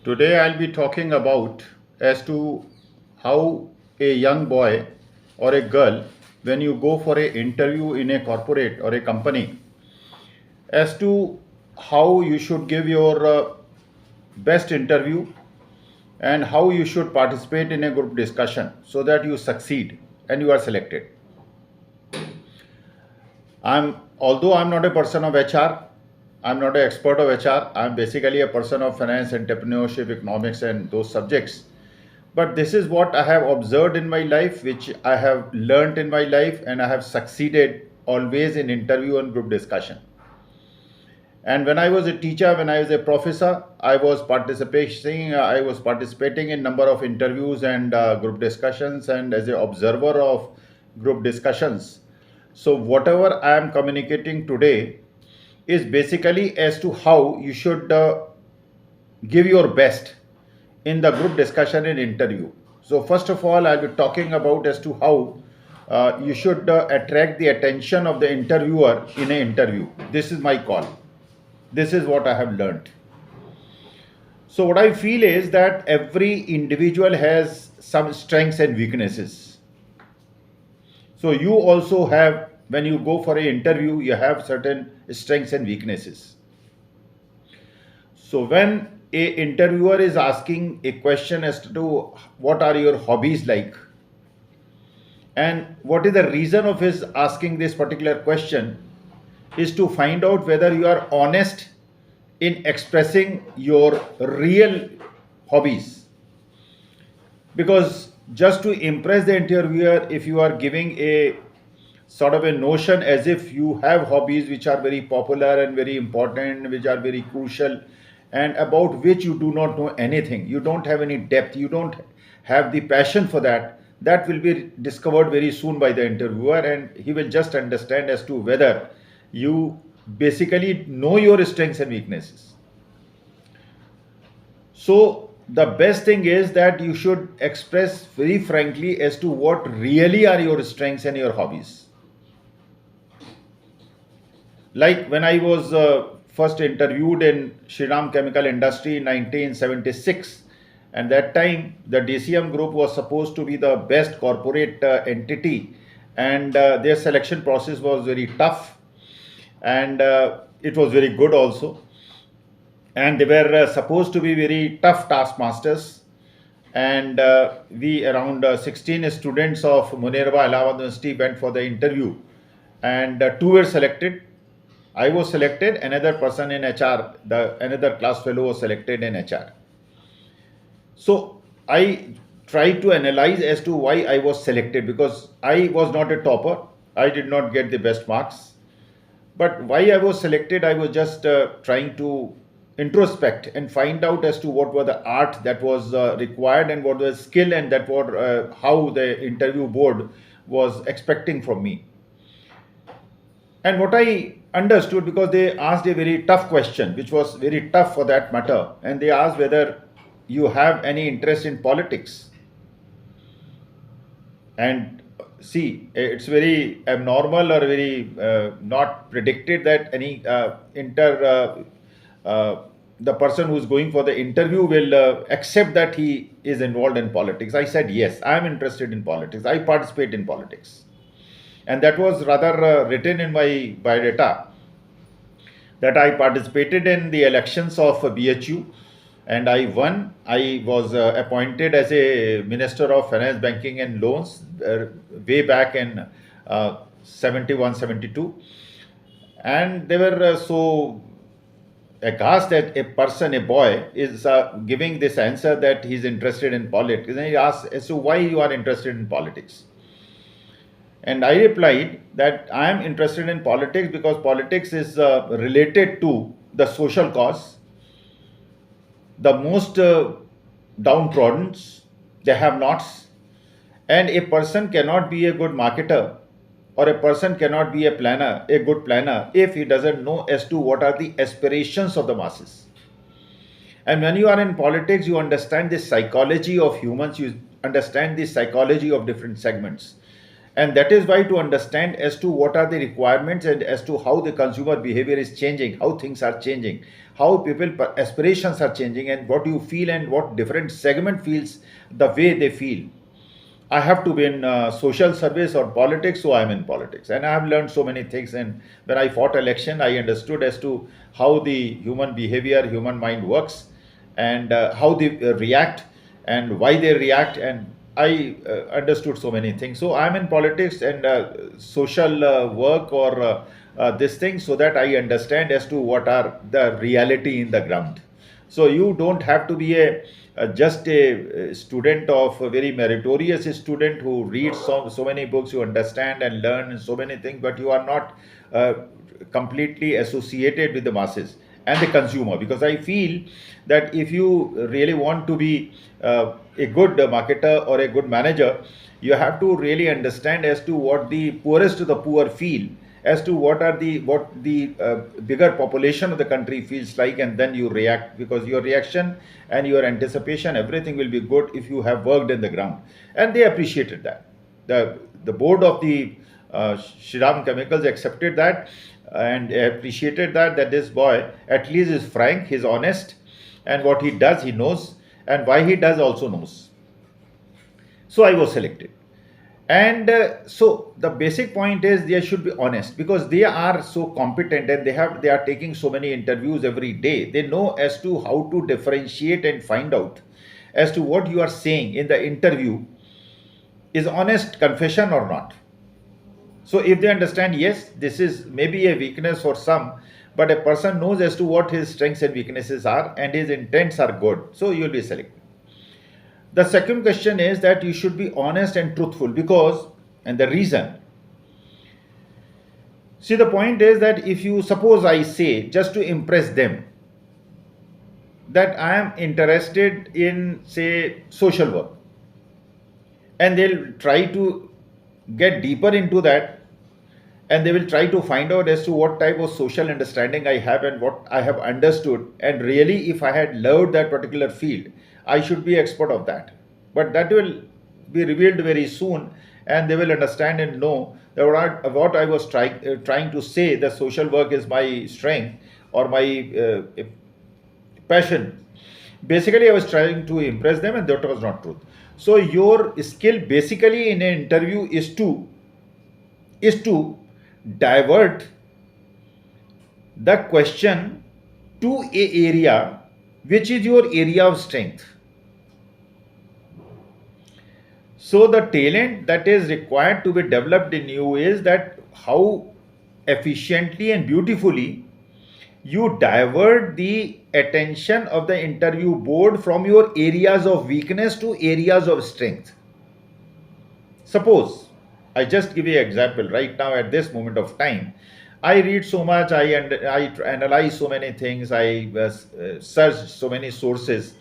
Today I'll be talking about as to how a young boy or a girl, when you go for a interview in a corporate or a company, as to how you should give your best interview and how you should participate in a group discussion so that you succeed and you are selected. Although I'm not a person of HR, I'm not an expert of HR. I'm basically a person of finance, entrepreneurship, economics, and those subjects. But this is what I have observed in my life, which I have learned in my life, and I have succeeded always in interview and group discussion. And when I was a teacher, when I was a professor, I was participating in number of interviews and group discussions, and as an observer of group discussions. So whatever I am communicating today is basically as to how you should give your best in the group discussion and interview. So first of all, I'll be talking about as to how you should attract the attention of the interviewer in an interview. This is my call. This is what I have learned. So what I feel is that every individual has some strengths and weaknesses. So you also have, when you go for an interview, you have certain strengths and weaknesses. So when a interviewer is asking a question as to what are your hobbies like, and what is the reason of his asking this particular question, is to find out whether you are honest in expressing your real hobbies. Because just to impress the interviewer, if you are giving a sort of a notion as if you have hobbies which are very popular and very important, which are very crucial, and about which you do not know anything, you don't have any depth, you don't have the passion for that, that will be discovered very soon by the interviewer, and he will just understand as to whether you basically know your strengths and weaknesses. So the best thing is that you should express very frankly as to what really are your strengths and your hobbies. Like when I was first interviewed in Shriram Chemical Industry in 1976, and that time the DCM group was supposed to be the best corporate entity, and their selection process was very tough, and it was very good also, and they were supposed to be very tough taskmasters, and we around 16 students of Munerba Allahabad University went for the interview, and two were selected. I was selected, another person in HR, another class fellow was selected in HR. So I tried to analyze as to why I was selected, because I was not a topper, I did not get the best marks. But why I was selected, I was just trying to introspect and find out as to what were the art that was required and what was skill, and that were how the interview board was expecting from me. And what I understood, because they asked a very tough question, which was very tough for that matter, and they asked whether you have any interest in politics. And see, it's very abnormal or very not predicted that any the person who's going for the interview will accept that he is involved in politics. I said, yes, I am interested in politics. I participate in politics. And that was rather written in my biodata, that I participated in the elections of BHU and I won. I was appointed as a Minister of Finance, Banking and Loans way back in 71, 72. And they were so aghast that a person, a boy, is giving this answer that he's interested in politics. And he asked as to why you are interested in politics. And I replied that I am interested in politics because politics is related to the social cause, the most downtrodden, the have-nots, and a person cannot be a good marketer or a person cannot be a planner, a good planner, if he doesn't know as to what are the aspirations of the masses. And when you are in politics, you understand the psychology of humans, you understand the psychology of different segments. And that is why, to understand as to what are the requirements and as to how the consumer behavior is changing, how things are changing, how people aspirations are changing, and what you feel and what different segment feels the way they feel. I have to be in social service or politics, so I'm in politics. And I have learned so many things. And when I fought election, I understood as to how the human behavior, human mind works, and how they react and why they react. And I understood so many things. So I'm in politics and social work or this thing, so that I understand as to what are the reality in the ground. So you don't have to be just a student of a very meritorious student who reads so many books, you understand and learn so many things, but you are not completely associated with the masses and the consumer. Because I feel that if you really want to be a good marketer or a good manager, you have to really understand as to what the poorest of the poor feel, as to what the bigger population of the country feels like, and then you react, because your reaction and your anticipation, everything will be good if you have worked in the ground. And they appreciated that. The board of the Shriram Chemicals accepted that and appreciated that this boy at least is frank, he's honest, and what he does he knows, and why he does also knows. So I was selected. And so the basic point is they should be honest, because they are so competent and they are taking so many interviews every day. They know as to how to differentiate and find out as to what you are saying in the interview is honest confession or not. So if they understand, yes, this is maybe a weakness for some, but a person knows as to what his strengths and weaknesses are, and his intents are good, so you will be selected. The second question is that you should be honest and truthful, because, and the reason. See, the point is that if you suppose I say just to impress them that I am interested in, say, social work, and they'll try to get deeper into that, and they will try to find out as to what type of social understanding I have and what I have understood. And really, if I had loved that particular field, I should be expert of that. But that will be revealed very soon, and they will understand and know that what I was trying to say, that social work is my strength or my passion. Basically, I was trying to impress them, and that was not truth. So your skill basically in an interview is to divert the question to a area which is your area of strength. So the talent that is required to be developed in you is that how efficiently and beautifully you divert the attention of the interview board from your areas of weakness to areas of strength. Suppose, I just give you an example right now at this moment of time. I read so much, I analyze so many things, I search so many sources.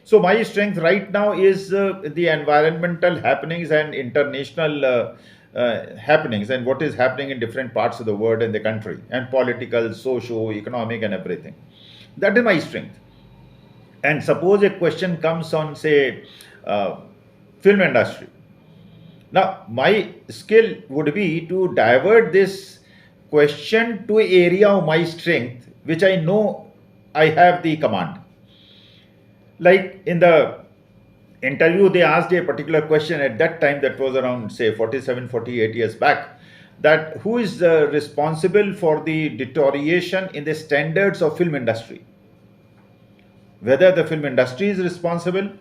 So my strength right now is the environmental happenings and international happenings, and what is happening in different parts of the world and the country, and political, socio-economic, and everything. That is my strength. And suppose a question comes on, say, film industry. Now, my skill would be to divert this question to an area of my strength, which I know I have the command. Like in the interview, they asked a particular question at that time, that was around, say, 47, 48 years back, that who is responsible for the deterioration in the standards of film industry? Whether the film industry is responsible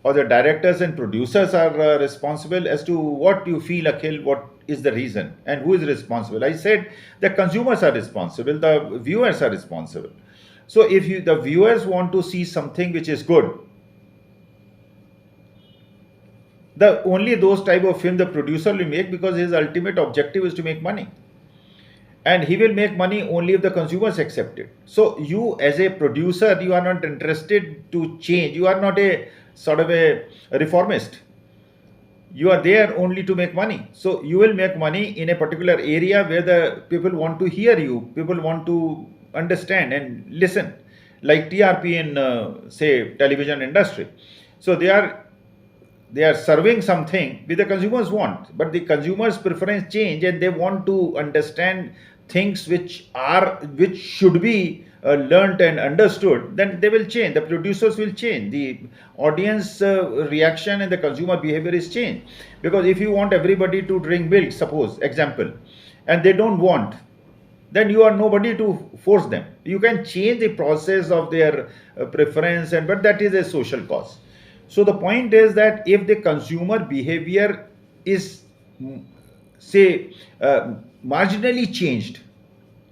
or the directors and producers are responsible, as to what you feel, Akhil, what is the reason and who is responsible? I said the consumers are responsible, the viewers are responsible. So if the viewers want to see something which is good, the only those type of film the producer will make, because his ultimate objective is to make money. And he will make money only if the consumers accept it. So you as a producer, you are not interested to change. You are not a sort of a reformist. You are there only to make money. So you will make money in a particular area where the people want to hear you. People want to understand and listen. Like TRP in, say, television industry. So they are serving something which the consumers want, but the consumers preference change and they want to understand things which should be learnt and understood, then they will change, the producers will change, the audience reaction and the consumer behavior is changed. Because if you want everybody to drink milk, suppose example, and they don't want, then you are nobody to force them. You can change the process of their preference, and but that is a social cause. So the point is that if the consumer behavior is, say, marginally changed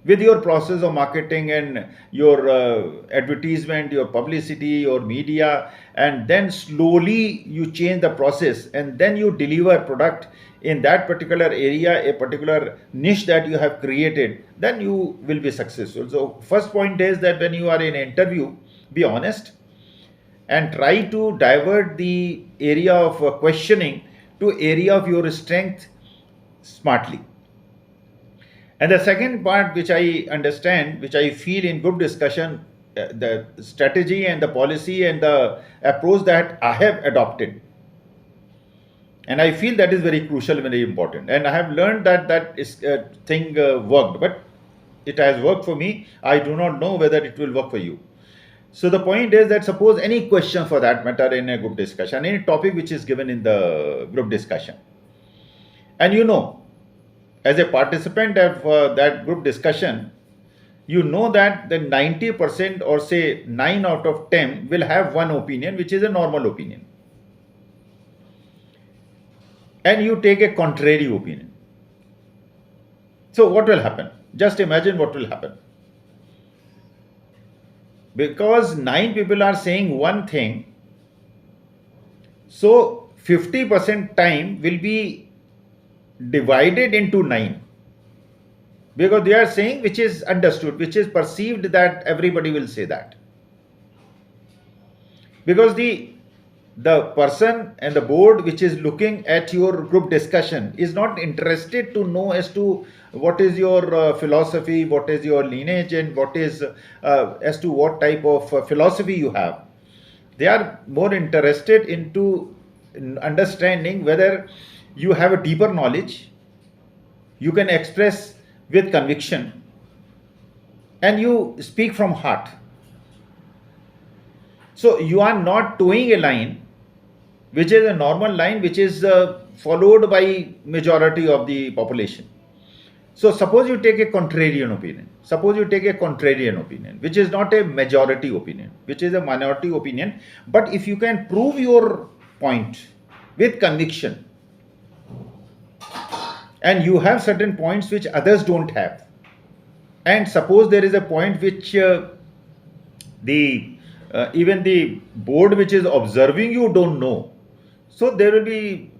with your process of marketing and your advertisement, your publicity, your media, and then slowly you change the process and then you deliver product in that particular area, a particular niche that you have created, then you will be successful. So first point is that when you are in an interview, be honest and try to divert the area of questioning to area of your strength smartly. And the second part, which I understand, which I feel in group discussion, the strategy and the policy and the approach that I have adopted. And I feel that is very crucial, very important. And I have learned that thing worked, but it has worked for me. I do not know whether it will work for you. So the point is that suppose any question for that matter in a group discussion, any topic which is given in the group discussion, and you know, as a participant of that group discussion, you know that the 90% or say 9 out of 10 will have one opinion, which is a normal opinion. And you take a contrary opinion. So what will happen? Just imagine what will happen. Because 9 people are saying one thing, so 50% time will be divided into 9, because they are saying which is understood, which is perceived that everybody will say that. Because the person and the board which is looking at your group discussion is not interested to know as to what is your philosophy, what is your lineage, and what is as to what type of philosophy you have. They are more interested into understanding whether you have a deeper knowledge, you can express with conviction, and you speak from heart. So you are not towing a line which is a normal line which is followed by majority of the population. So suppose you take a contrarian opinion. Suppose you take a contrarian opinion, which is not a majority opinion, which is a minority opinion. But if you can prove your point with conviction, and you have certain points which others don't have, and suppose there is a point which even the board which is observing you don't know, so they will be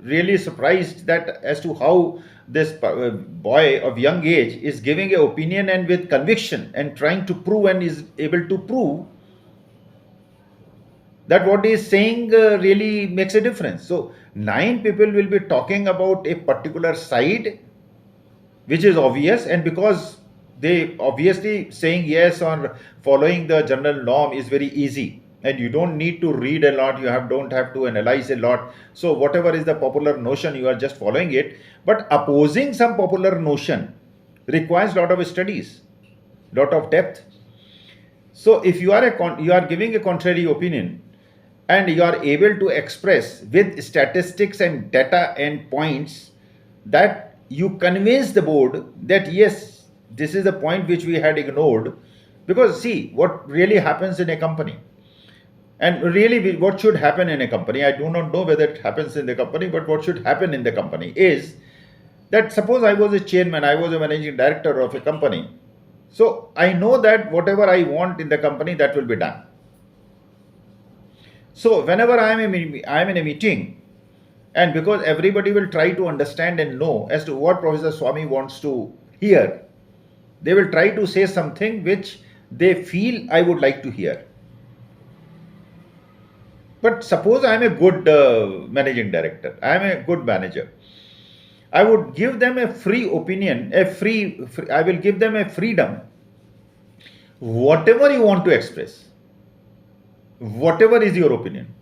really surprised that as to how this boy of young age is giving an opinion and with conviction and trying to prove and is able to prove that what he is saying really makes a difference. So 9 people will be talking about a particular side which is obvious, and because they obviously saying yes or following the general norm is very easy, and you don't need to read a lot, don't have to analyze a lot. So whatever is the popular notion, you are just following it. But opposing some popular notion requires a lot of studies, lot of depth. So if you are giving a contrary opinion, and you are able to express with statistics and data and points, that you convince the board that yes, this is the point which we had ignored. Because see what really happens in a company, and really what should happen in a company, I do not know whether it happens in the company, but what should happen in the company is that suppose I was a chairman, I was a managing director of a company, so I know that whatever I want in the company, that will be done. So whenever I am in a meeting, and because everybody will try to understand and know as to what Professor Swami wants to hear, they will try to say something which they feel I would like to hear. But suppose I am a good managing director, I am a good manager, I would give them a free opinion, I will give them a freedom, whatever you want to express, whatever is your opinion.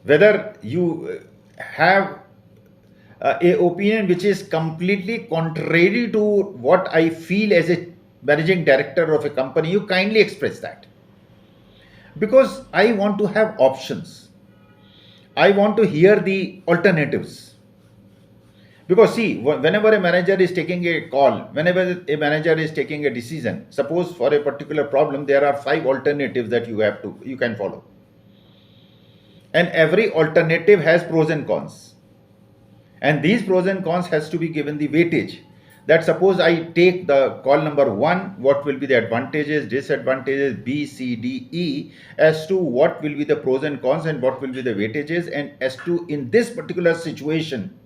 whether you have a opinion which is completely contrary to what I feel as a managing director of a company, you kindly express that. Because I want to have options. I want to hear the alternatives. Because see, whenever a manager is taking a call, whenever a manager is taking a decision, suppose for a particular problem, there are 5 alternatives that you can follow. And every alternative has pros and cons. And these pros and cons has to be given the weightage. That suppose I take the call number 1, what will be the advantages, disadvantages, B, C, D, E, as to what will be the pros and cons and what will be the weightages, and as to in this particular situation,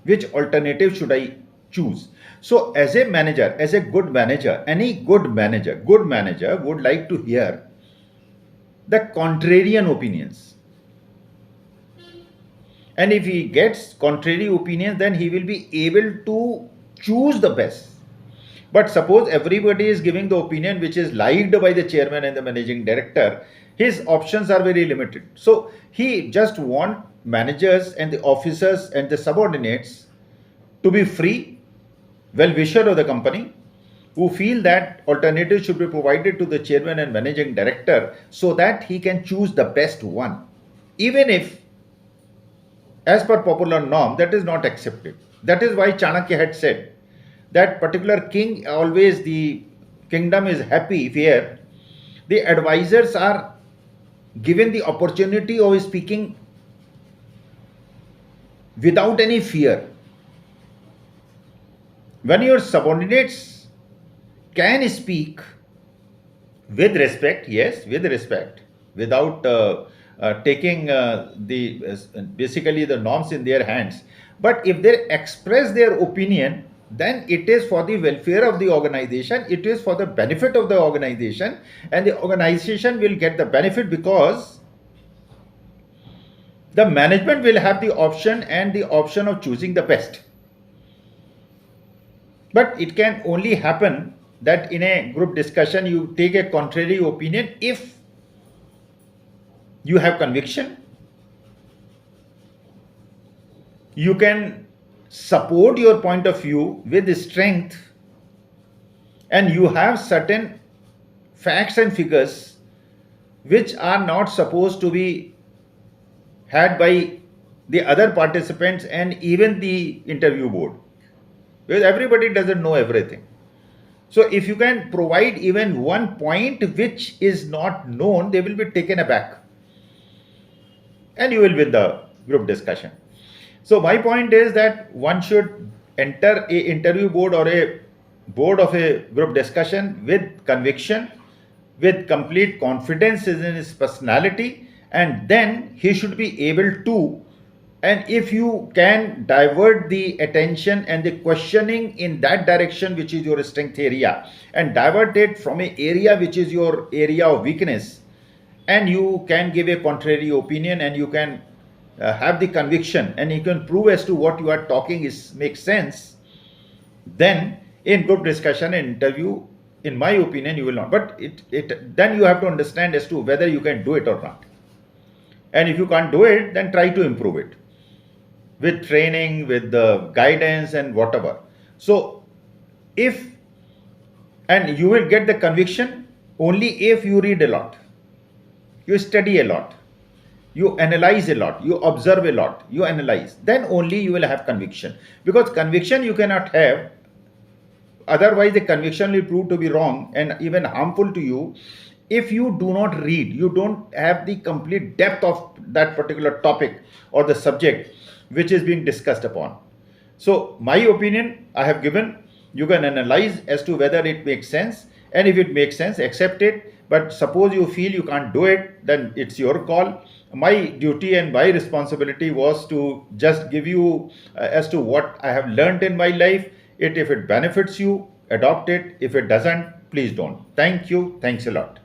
which alternative should I choose. So as a manager, as a good manager, any good manager would like to hear the contrarian opinions. And if he gets contrary opinions, then he will be able to choose the best. But suppose everybody is giving the opinion which is liked by the chairman and the managing director, his options are very limited. So he just want managers and the officers and the subordinates to be free, well-wisher of the company, who feel that alternatives should be provided to the chairman and managing director so that he can choose the best one. Even if, as per popular norm, that is not accepted. That is why Chanakya had said that particular king, always the kingdom is happy where the advisors are given the opportunity of speaking without any fear. When your subordinates can speak with respect, yes, with respect, without taking basically the norms in their hands, but if they express their opinion, then it is for the welfare of the organization, it is for the benefit of the organization, and the organization will get the benefit because the management will have the option and the option of choosing the best. But it can only happen that in a group discussion you take a contrary opinion if you have conviction, you can support your point of view with strength, and you have certain facts and figures which are not supposed to be had by the other participants and even the interview board, because everybody doesn't know everything. So if you can provide even one point which is not known, they will be taken aback and you will win the group discussion. So my point is that one should enter a interview board or a board of a group discussion with conviction, with complete confidence in his personality, and then he should be able to, and if you can divert the attention and the questioning in that direction which is your strength area, and divert it from an area which is your area of weakness, and you can give a contrary opinion, and you can have the conviction, and you can prove as to what you are talking makes sense, then in group discussion and interview, in my opinion, you will not. But then you have to understand as to whether you can do it or not. And if you can't do it, then try to improve it with training, with the guidance and whatever. So and you will get the conviction only if you read a lot, you study a lot, you analyze a lot, you observe a lot, you analyze, then only you will have conviction. Because conviction you cannot have, otherwise the conviction will prove to be wrong and even harmful to you. If you do not read, you don't have the complete depth of that particular topic or the subject which is being discussed upon. So my opinion I have given, you can analyze as to whether it makes sense, and if it makes sense, accept it. But suppose you feel you can't do it, then it's your call. My duty and my responsibility was to just give you as to what I have learned in my life. If it benefits you, adopt it. If it doesn't, please don't. Thank you. Thanks a lot.